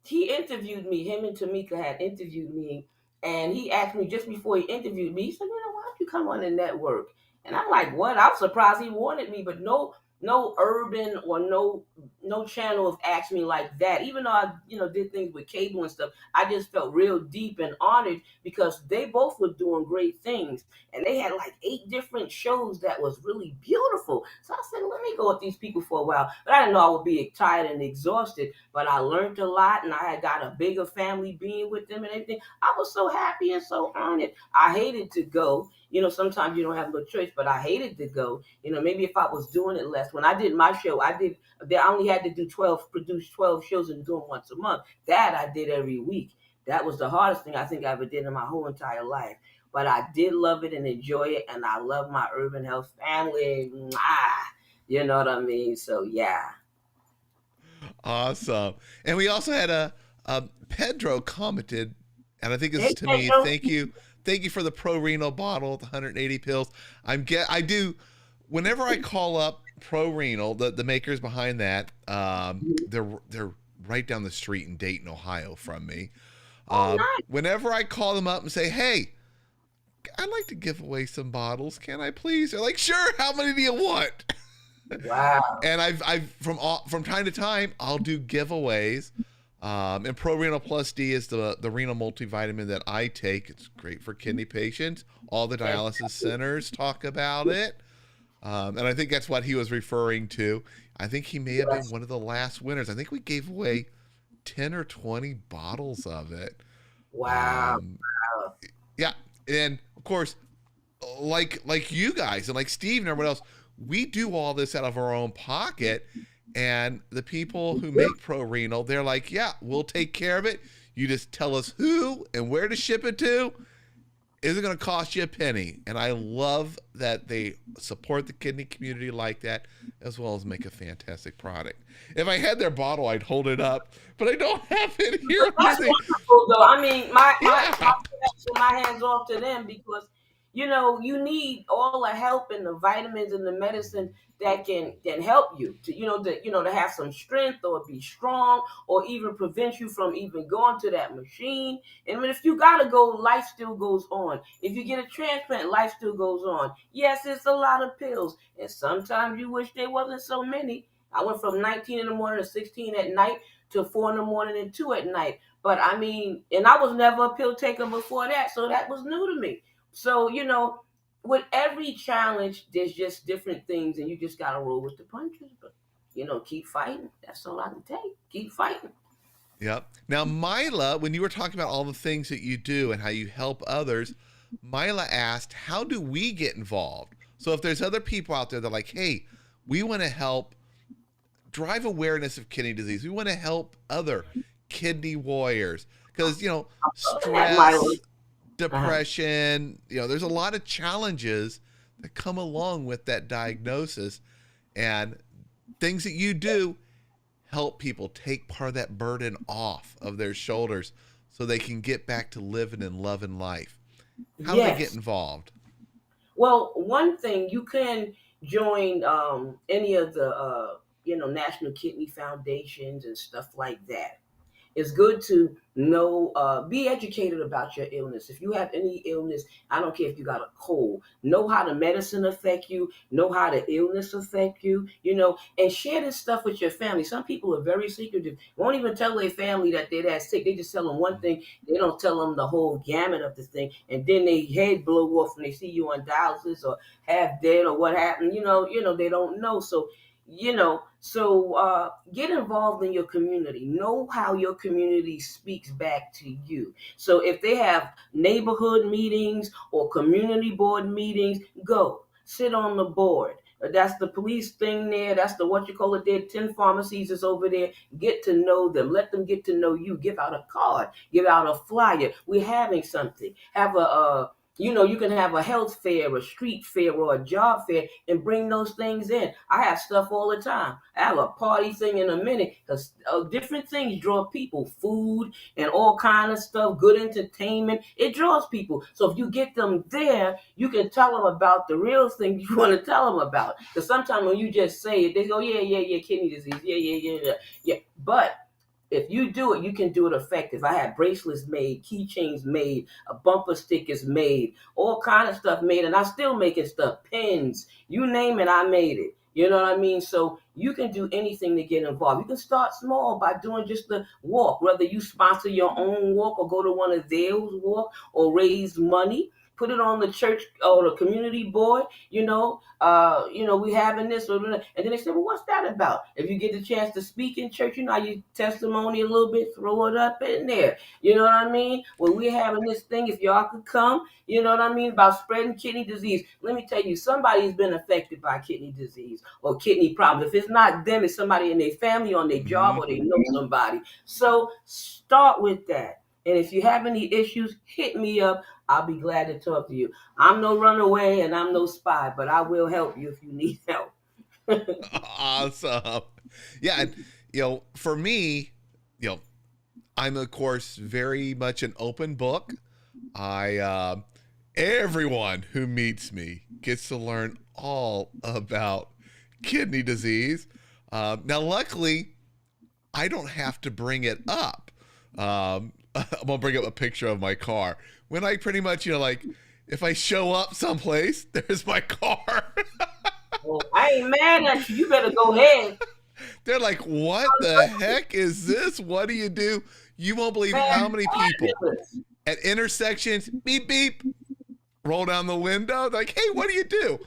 he interviewed me. Him and Tamika had interviewed me, and he asked me just before he interviewed me. He said, "Why don't you come on the network?" And I'm like, "What?" I was surprised he wanted me, but no urban or no channel have asked me like that. Even though I did things with cable and stuff, I just felt real deep and honored because they both were doing great things, and they had like 8 different shows that was really beautiful. So I said, let me go with these people for a while. But I didn't know I would be tired and exhausted. But I learned a lot, and I had got a bigger family being with them and everything. I was so happy and so honored. I hated to go. Sometimes you don't have no choice, but I hated to go. Maybe if I was doing it less. When I did my show, I only had to produce 12 shows and do them once a month. That I did every week. That was the hardest thing I think I ever did in my whole entire life. But I did love it and enjoy it, and I love my Urban Health family. You know what I mean? So, yeah. Awesome. And we also had a Pedro commented, and I think this is to me. Thank you for the Pro Renal bottle, the 180 pills. I do whenever I call up Pro Renal, the makers behind that, they're right down the street in Dayton, Ohio from me. Nice. Whenever I call them up and say, "Hey, I'd like to give away some bottles. Can I please?" They're like, "Sure. How many do you want?" Wow. And I've from time to time I'll do giveaways. And Pro Renal Plus D is the renal multivitamin that I take. It's great for kidney patients. All the dialysis centers talk about it. And I think that's what he was referring to. I think he may have been Yes. one of the last winners. I think we gave away 10 or 20 bottles of it. Wow. Um, yeah. And of course, like you guys and like Steve and everyone else, we do all this out of our own pocket. And the people who make Pro Renal, they're like, yeah, we'll take care of it. You just tell us who and where to ship it to. Isn't going to cost you a penny. And I love that they support the kidney community like that, as well as make a fantastic product. If I had their bottle, I'd hold it up, but I don't have it here. That's wonderful, though. I mean, Yeah. my hands off to them because you need all the help and the vitamins and the medicine that can help you to to have some strength or be strong or even prevent you from even going to that machine. And I mean, if you gotta go, life still goes on. If you get a transplant, life still goes on. Yes, it's a lot of pills, and sometimes you wish there wasn't so many. I went from 19 in the morning to 16 at night to 4 in the morning and 2 at night. But I mean, and I was never a pill taker before that, so that was new to me. So, with every challenge, there's just different things, and you just got to roll with the punches. But, keep fighting. That's all I can take. Keep fighting. Yep. Now, Mila, when you were talking about all the things that you do and how you help others, Mila asked, how do we get involved? So if there's other people out there that are like, hey, we want to help drive awareness of kidney disease. We want to help other kidney warriors because, stress, depression, there's a lot of challenges that come along with that diagnosis, and things that you do help people take part of that burden off of their shoulders so they can get back to living and loving life. How do they get involved? Well, one thing, you can join any of the national kidney foundations and stuff like that. It's good to know, be educated about your illness. If you have any illness, I don't care if you got a cold, know how the medicine affect you, know how the illness affect you, and share this stuff with your family. Some people are very secretive, won't even tell their family that they're that sick. They just tell them one thing. They don't tell them the whole gamut of the thing. And then they head blow off when they see you on dialysis or half dead or what happened. They don't know. So get involved in your community. Know how your community speaks back to you. So if they have neighborhood meetings or community board meetings, go sit on the board. That's the police thing there. That's the what you call it there. 10 pharmacies is over there. Get to know them. Let them get to know you. Give out a card. Give out a flyer. We're having something. Have you can have a health fair, a street fair, or a job fair and bring those things in. I have stuff all the time. I have a party thing in a minute because different things draw people, food and all kind of stuff, good entertainment. It draws people. So if you get them there, you can tell them about the real thing you want to tell them about. Because sometimes when you just say it, they go, yeah, kidney disease, yeah. But if you do it, you can do it effective. I had bracelets made, keychains made, a bumper stickers made, all kind of stuff made, and I still making stuff, pins, you name it, I made it. You know what I mean? So you can do anything to get involved. You can start small by doing just the walk, whether you sponsor your own walk or go to one of theirs walk or raise money. Put it on the church or the community board, we having this or that. And then they say, well, what's that about? If you get the chance to speak in church, your testimony a little bit, throw it up in there. You know what I mean? Well, we're having this thing, if y'all could come, you know what I mean, about spreading kidney disease. Let me tell you, somebody's been affected by kidney disease or kidney problems. If it's not them, it's somebody in their family, on their job, or they know somebody. So start with that. And if you have any issues, hit me up. I'll be glad to talk to you. I'm no runaway and I'm no spy, but I will help you if you need help. Awesome. Yeah. And, for me, I'm of course very much an open book. Everyone who meets me gets to learn all about kidney disease. Now, luckily, I don't have to bring it up. I'm gonna bring up a picture of my car. When I pretty much, if I show up someplace, there's my car. Well, I ain't mad at you. You better go ahead. They're like, what the heck is this? What do you do? You won't believe how many people at intersections, beep, beep, roll down the window. They're like, hey, what do you do?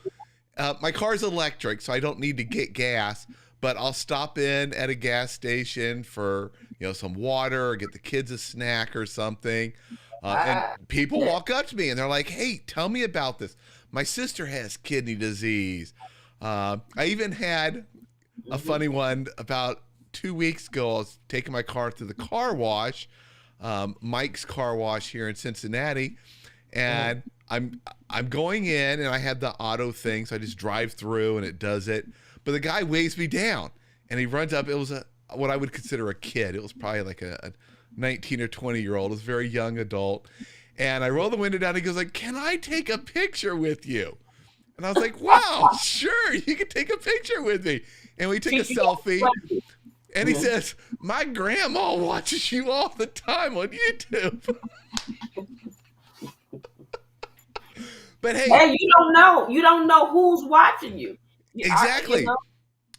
My car's electric, so I don't need to get gas. But I'll stop in at a gas station for some water or get the kids a snack or something. And Ah, people yeah. walk up to me and they're like, "Hey, tell me about this. My sister has kidney disease." I even had a Mhm. funny one about 2 weeks ago. I was taking my car through the car wash, Mike's car wash here in Cincinnati, Mhm. and I'm going in and I had the auto thing, so I just drive through and it does it. But the guy waves me down and he runs up. It was what I would consider a kid. It was probably like a 19 or 20-year-old. It was a very young adult. And I roll the window down. He goes like, "Can I take a picture with you?" And I was like, "Wow, sure, you can take a picture with me." And we took a Teach you how to selfie. play. And he Mhm. says, "My grandma watches you all the time on YouTube." But hey, Hey, you don't know who's watching you. You exactly. know,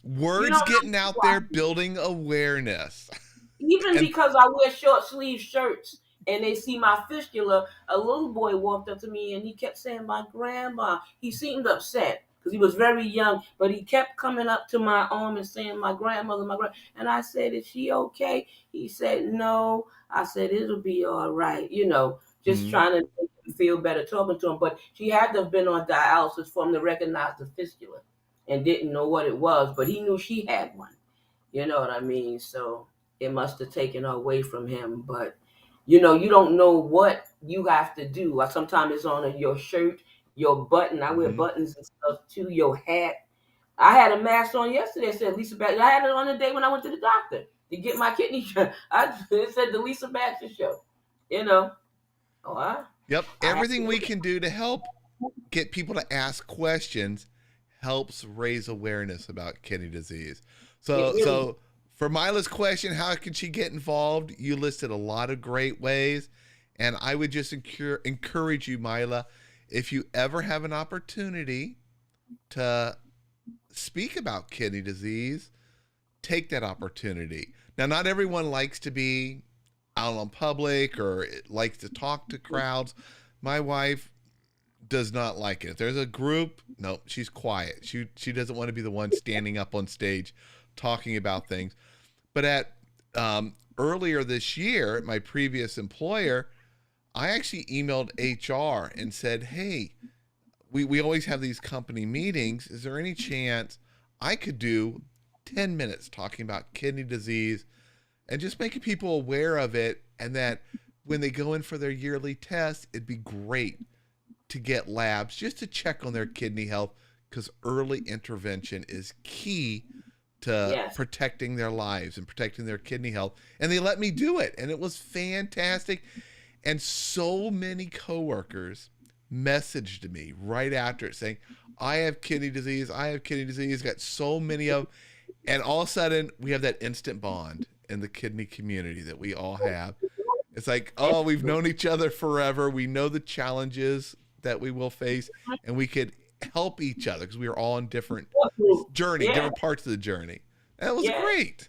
you Words don't know getting who's out there, watching. building awareness. Even And because I wear short sleeve shirts and they see my fistula, a little boy walked up to me and he kept saying, "My grandma." He seemed upset because he was very young, but he kept coming up to my arm and saying, "My grandmother, my grand." And I said, "Is she okay?" He said, "No." I said, "It'll be all right." Just mm, trying to make him feel better talking to him. But she had to have been on dialysis for him to recognize the fistula and didn't know what it was, but he knew she had one. You know what I mean? So it must have taken her away from him. But you don't know what you have to do. Sometimes it's on your shirt, your button. I wear mm-hmm. buttons and stuff too. Your hat. I had a mask on yesterday. It said Lisa Baxter. I had it on the day when I went to the doctor to get my kidney. It said the Lisa Baxter show. You know. Oh, Yep. I had Everything we to. can do to help get people to ask questions helps raise awareness about kidney disease. It So, really. so for Mila's question, how can she get involved? You listed a lot of great ways, and I would just encourage you, Mila, if you ever have an opportunity to speak about kidney disease, take that opportunity. Now, not everyone likes to be out on public or likes to talk to crowds. My wife does not like it. If there's a group, no, she's quiet. She doesn't want to be the one standing up on stage talking about things. But at earlier this year, at my previous employer, I actually emailed HR and said, "Hey, we always have these company meetings. Is there any chance I could do 10 minutes talking about kidney disease and just making people aware of it, and that when they go in for their yearly test, it'd be great to get labs just to check on their kidney health, because early intervention is key to Yes. protecting their lives and protecting their kidney health." And they let me do it, and it was fantastic. And so many coworkers messaged me right after it saying, "I have kidney disease. I have kidney disease." Got so many of, and all of a sudden we have that instant bond in the kidney community that we all have. It's like, And oh, we've known each other forever. We know the challenges that we will face, and we could help each other because we are all on different yeah, different parts of the journey. That was yeah. great.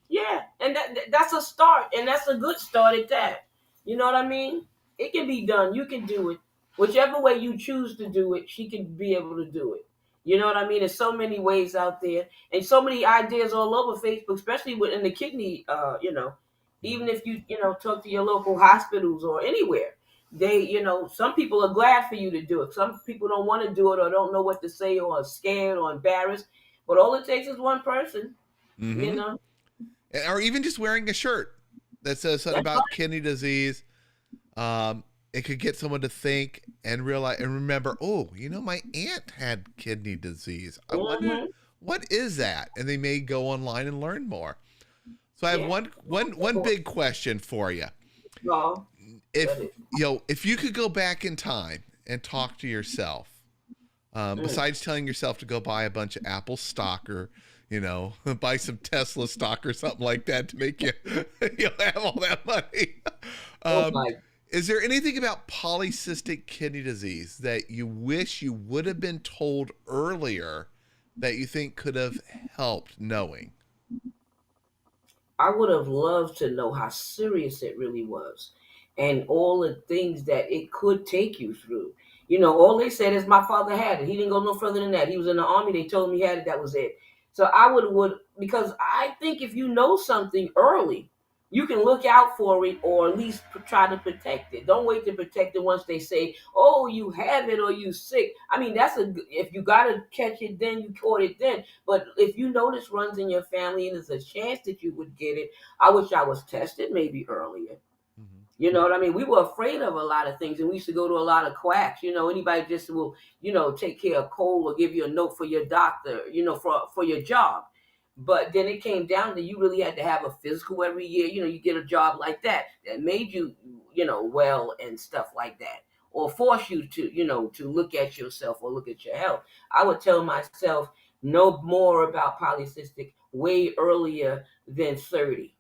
Yeah, and that's a start, and that's a good start at that. You know what I mean? It can be done. You can do it. Whichever way you choose to do it, she can be able to do it. You know what I mean? There's so many ways out there, and so many ideas all over Facebook, especially within the kidney. Even if you talk to your local hospitals or anywhere, some people are glad for you to do it. Some people don't want to do it or don't know what to say or are scared or embarrassed. But all it takes is one person. You Mm-hmm. know. Or even just wearing a shirt that says something That's about kidney disease. It could get someone to think and realize and remember, oh, my aunt had kidney disease. I wonder Mm-hmm. what is that? And they may go online and learn more. So I have Yeah. one big question for you. No. That If is. if you could go back in time and talk to yourself, Mm. besides telling yourself to go buy a bunch of Apple stock or buy some Tesla stock or something like that to make you have all that money. Oh Um, my. is there anything about polycystic kidney disease that you wish you would have been told earlier that you think could have helped knowing? I would have loved to know how serious it really was and all the things that it could take you through. All they said is my father had it. He didn't go no further than that. He was in the army. They told him he had it. That was it. So I would because I think if you know something early, you can look out for it or at least try to protect it. Don't wait to protect it once they say, "Oh, you have it or you sick." I mean, if you gotta catch it, then you caught it then. But if you know this runs in your family and there's a chance that you would get it, I wish I was tested maybe earlier. Mhm. You know what I mean? We were afraid of a lot of things, and we used to go to a lot of quacks. Anybody just will, take care of cold or give you a note for your doctor, for your job. But then it came down to you really had to have a physical every year. You get a job like that made you, well and stuff like that, or force you to look at yourself or look at your health. I would tell myself no more about polycystic way earlier than 30.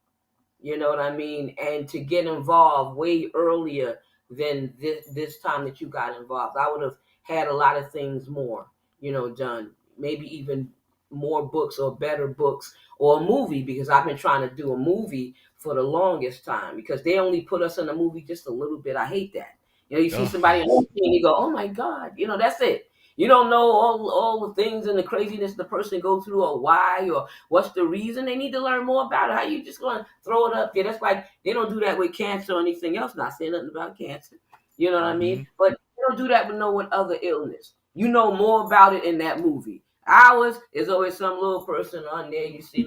You know what I mean? And to get involved way earlier than this time that you got involved. I would have had a lot of things more, done. Maybe even more books or better books or a movie, because I've been trying to do a movie for the longest time because they only put us in a movie just a little bit. I hate that. You see Oh, somebody on the yes. screen, you go, "Oh my God," that's it. You don't know all the things and the craziness the person goes through or why or what's the reason. They need to learn more about it. How you just going to throw it up there? That's like they don't do that with cancer or anything else. Not saying nothing about cancer. You know what I mean? Hmm. But they don't do that with no one other illness. You know more about it in that movie. Ours is always some little person on there. You see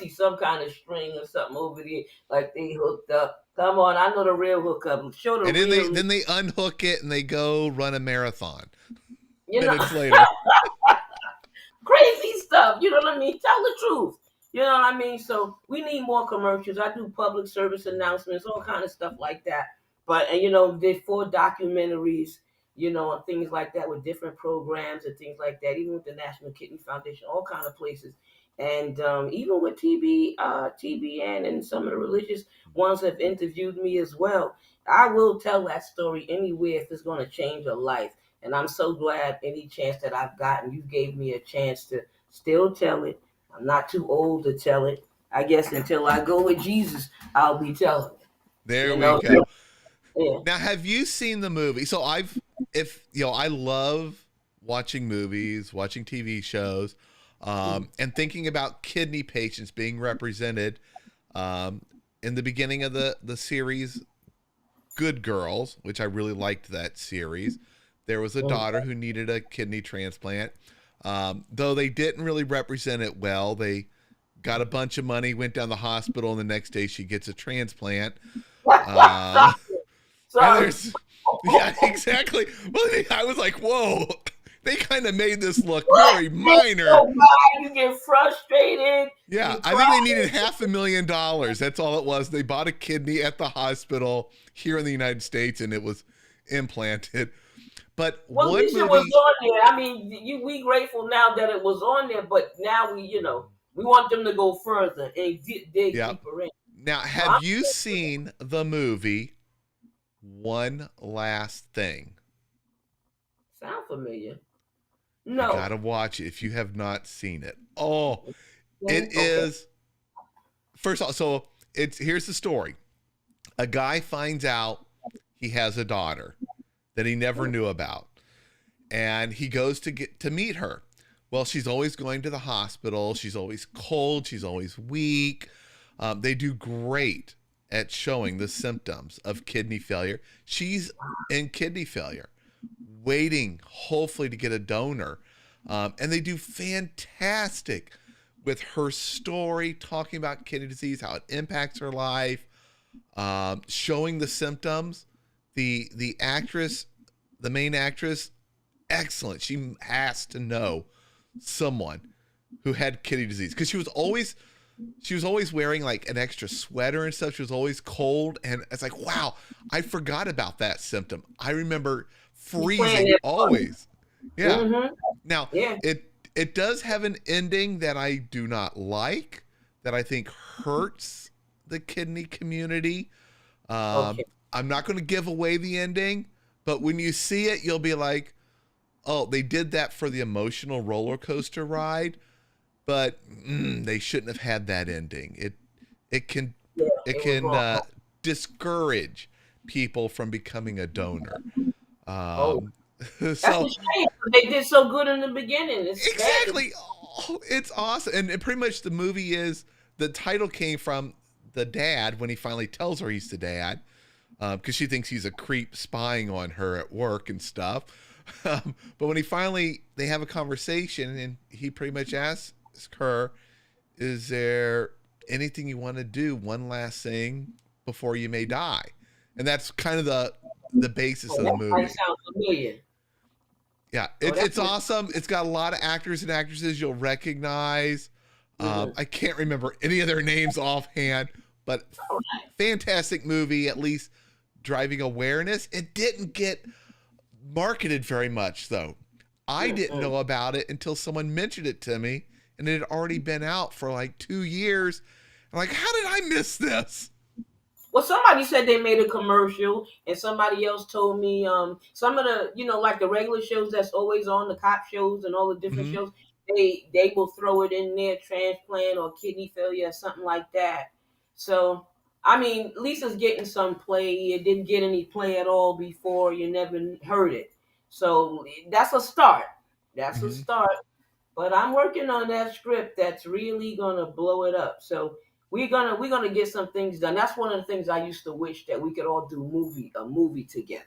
some kind of string or something over there, like they hooked up. Come on, I know the real hookup. Show the And then they real, then they unhook it and they go run a marathon you know. minutes later. Crazy stuff. You know what I mean? Tell the truth. You know what I mean? So we need more commercials. I do public service announcements, all kind of stuff like that. But and did 4 documentaries, and things like that with different programs and things like that. Even with the National Kidney Foundation, all kind of places, and even with TBN and some of the religious ones have interviewed me as well. I will tell that story anywhere if it's going to change a life. And I'm so glad any chance that I've gotten, you gave me a chance to still tell it. I'm not too old to tell it. I guess until I go with Jesus, I'll be telling it. There You we know? go. Yeah. Now, have you seen the movie? So if I love watching movies, watching TV shows, and thinking about kidney patients being represented. In the beginning of the series, Good Girls, which I really liked that series, there was a daughter who needed a kidney transplant. Though they didn't really represent it well, they got a bunch of money, went down the hospital, and the next day she gets a transplant. Uh, and Sorry. there's, yeah, exactly. Well, I was like, whoa, they kind of made this look What? very It's minor. so bad. You get frustrated. Yeah, You I cry. think they needed $500,000. That's all it was. They bought a kidney at the hospital here in the United States, and it was implanted. But Well, at one least it was movie, on there. I mean, we grateful now that it was on there, but now we want them to go further and dig yeah. deeper in. Now, So have I'm you seen the movie One Last Thing? sound familiar. You No. gotta watch it if you have not seen it. Oh, it Okay. is. First of all, so here's the story. A guy finds out he has a daughter that he never knew about, and he goes to meet her. Well, she's always going to the hospital. She's always cold. She's always weak. They do great at showing the symptoms of kidney failure. She's in kidney failure, waiting hopefully to get a donor. And they do fantastic with her story, talking about kidney disease, how it impacts her life, showing the symptoms. The actress, the main actress, excellent. She has to know someone who had kidney disease because she was always wearing like an extra sweater and stuff. She was always cold, and it's like, wow, I forgot about that symptom. I remember You playing freezing that part. always. Yeah. Mm-hmm. Now Yeah. it does have an ending that I do not like, that I think hurts the kidney community. Okay. I'm not going to give away the ending, but when you see it, you'll be like, oh, they did that for the emotional roller coaster ride, but they shouldn't have had that ending. It can Yeah. it It was can wrong. discourage people from becoming a donor. Oh. That's So a shame. They did so good in the beginning. It's bad. exactly. Oh, it's awesome. And pretty much the movie is the title came from the dad when he finally tells her he's the dad, because she thinks he's a creep spying on her at work and stuff. But when they have a conversation and he pretty much asks her, is there anything you want to do, one last thing before you may die? And that's kind of the basis Oh, of the that might movie. sound familiar. Yeah, Oh, it's awesome. It's got a lot of actors and actresses you'll recognize. Mhm. I can't remember any of their names offhand, but All right. fantastic movie, at least driving awareness. It didn't get marketed very much, though. I didn't Mm-mm. know about it until someone mentioned it to me, and it had already been out for like 2 years. I'm like, how did I miss this? Well, somebody said they made a commercial, and somebody else told me some of the like the regular shows that's always on, the cop shows and all the different Hmm. shows, they will throw it in there, transplant or kidney failure or something like that. So I mean, Lisa's getting some play. It didn't get any play at all before. You never heard it. So that's a start. That's a Hmm. start. But I'm working on that script that's really gonna blow it up. So we're gonna get some things done. That's one of the things I used to wish that we could all do a movie together.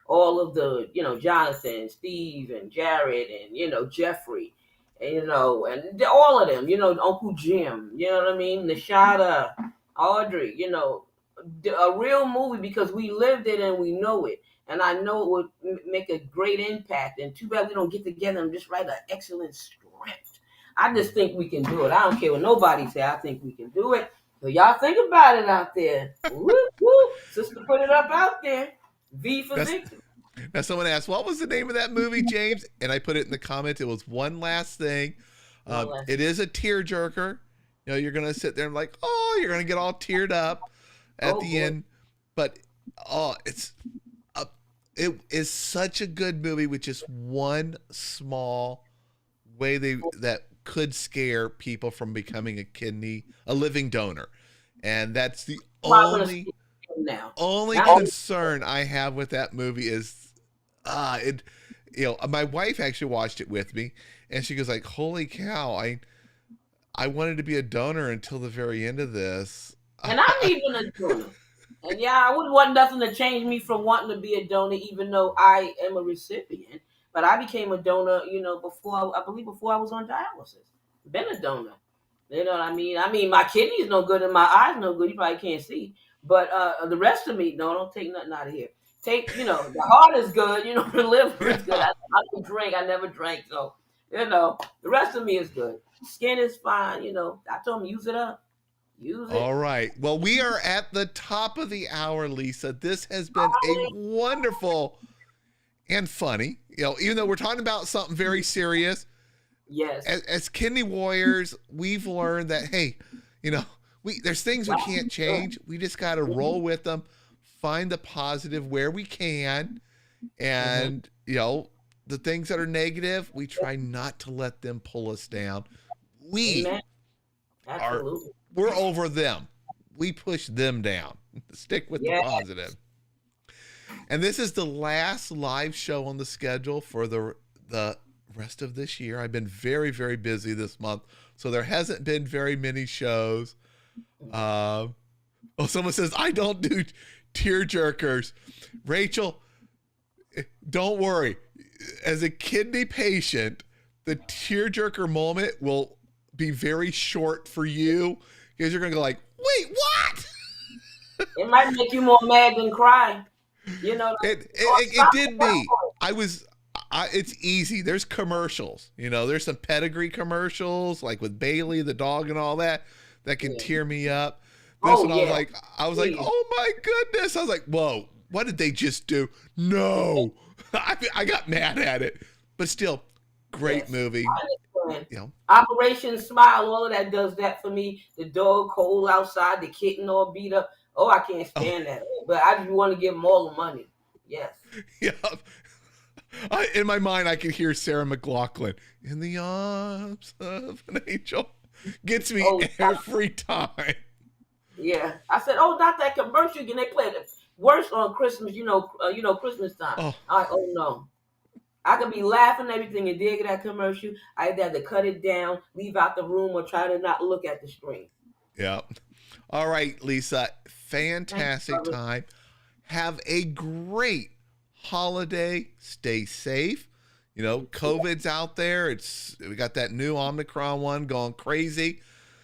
All of the Jonathan, Steve, and Jared, and Jeffrey, and, and all of them. Uncle Jim. You know what I mean? Nashada, Audrey. A real movie because we lived it and we know it. And I know it would make a great impact. And too bad we don't get together and just write an excellent script. I just think we can do it. I don't care what nobody say. I think we can do it. So y'all think about it out there. Woo, woo. Sister put it up out there. V for That's Victor. Now someone asked, "What was the name of that movie, James?" And I put it in the comment. It was One Last Thing. One last. It is a tearjerker. You're gonna sit there and like, oh, you're gonna get all teared up at Oh the boy. end. But oh, a, it is such a good movie with just one small way that could scare people from becoming a living donor, and that's the Well, I'm gonna see only him now. only Now, concern I have with that movie is it my wife actually watched it with me and she goes like, holy cow, I wanted to be a donor until the very end of this. and I'm even a donor. And yeah, I wouldn't want nothing to change me from wanting to be a donor, even though I am a recipient. But I became a donor, before I believe before I was on dialysis. Been a donor. You know what I mean? I mean, my kidneys no good and my eyes no good. You probably can't see. But the rest of me, no, don't take nothing out of here. Take, the heart is good. The liver is good. Yeah. I don't drink. I never drank. So, the rest of me is good. Skin is fine. I told him use it up. Use it. All right. Well, we are at the top of the hour, Lisa. This has been a wonderful and funny, even though we're talking about something very serious. Yes. As kidney warriors, we've learned that, hey, there's things we can't change. We just got to roll with them, find the positive where we can, and the things that are negative, we try not to let them pull us down. Amen. Absolutely. We're over them. We push them down. Stick with the positive. And this is the last live show on the schedule for the rest of this year. I've been very, very busy this month, so there hasn't been very many shows. Someone says I don't do tear jerkers. Rachel, don't worry. As a kidney patient, the tearjerker moment will be very short for you because you're gonna go like, wait, what? It might make you more mad than cry. It did me. It's easy. There's commercials. There's some pedigree commercials like with Bailey the dog and all that can tear me up. This one I was like, oh my goodness. I was like, whoa, what did they just do? No. I got mad at it. But still, great movie. Operation Smile, all of that does that for me. The dog cold outside, the kitten all beat up. Oh, I can't stand that. But I just want to give them all the money. Yes. Yeah. In my mind, I can hear Sarah McLachlan, in the arms of an angel. Gets me every time. Yeah. I said, oh, not that commercial again. They play it worse on Christmas, Christmas time. Oh no. I could be laughing and everything and dig at that commercial. I either have to cut it down, leave out the room, or try to not look at the screen. Yeah. All right, Lisa. Thank you, Fantastic brother. time. Have a great holiday. Stay safe. You know, COVID's out there. We got that new Omicron one going crazy.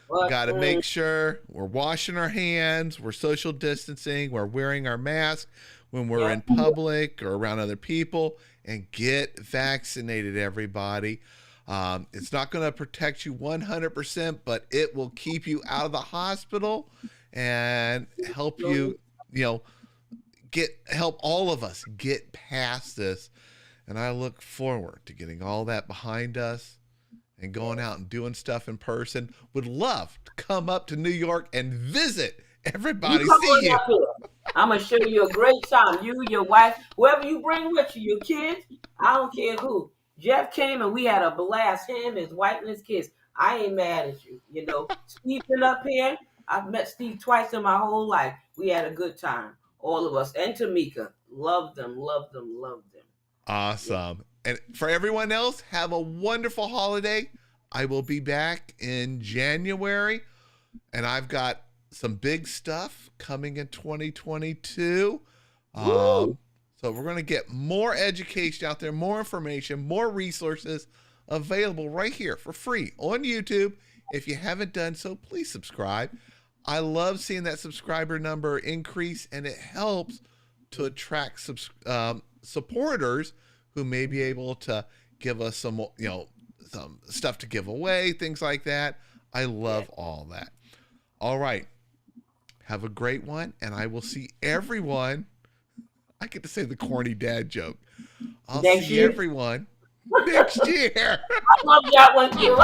We But got to make sure we're washing our hands, we're social distancing, we're wearing our mask when we're yeah, in public or around other people, and get vaccinated, everybody. It's not going to protect you 100%, but it will keep you out of the hospital and help you, you know, help all of us get past this. And I look forward to getting all that behind us and going out and doing stuff in person. Would love to come up to New York and visit everybody, you come see on you. up here. I'm gonna show you a great time. You, your wife, whoever you bring with you, your kids. I don't care who. Jeff came and we had a blast. Him, his wife, and his kids. I ain't mad at you. You know, Steve been up here. I've met Steve twice in my whole life. We had a good time, all of us, and Tamika. Love them, love them, love them. Yeah. Awesome. And for everyone else, have a wonderful holiday. I will be back in January, and I've got some big stuff coming in 2022. Woo! So we're going to get more education out there, more information, more resources available right here for free on YouTube. If you haven't done so, please subscribe. I love seeing that subscriber number increase, and it helps to attract supporters who may be able to give us some, you know, some stuff to give away, things like that. I love all that. All right. Have a great one, and I will see everyone. I get to say the corny dad joke. I'll Next see year. everyone next year. I love that one too.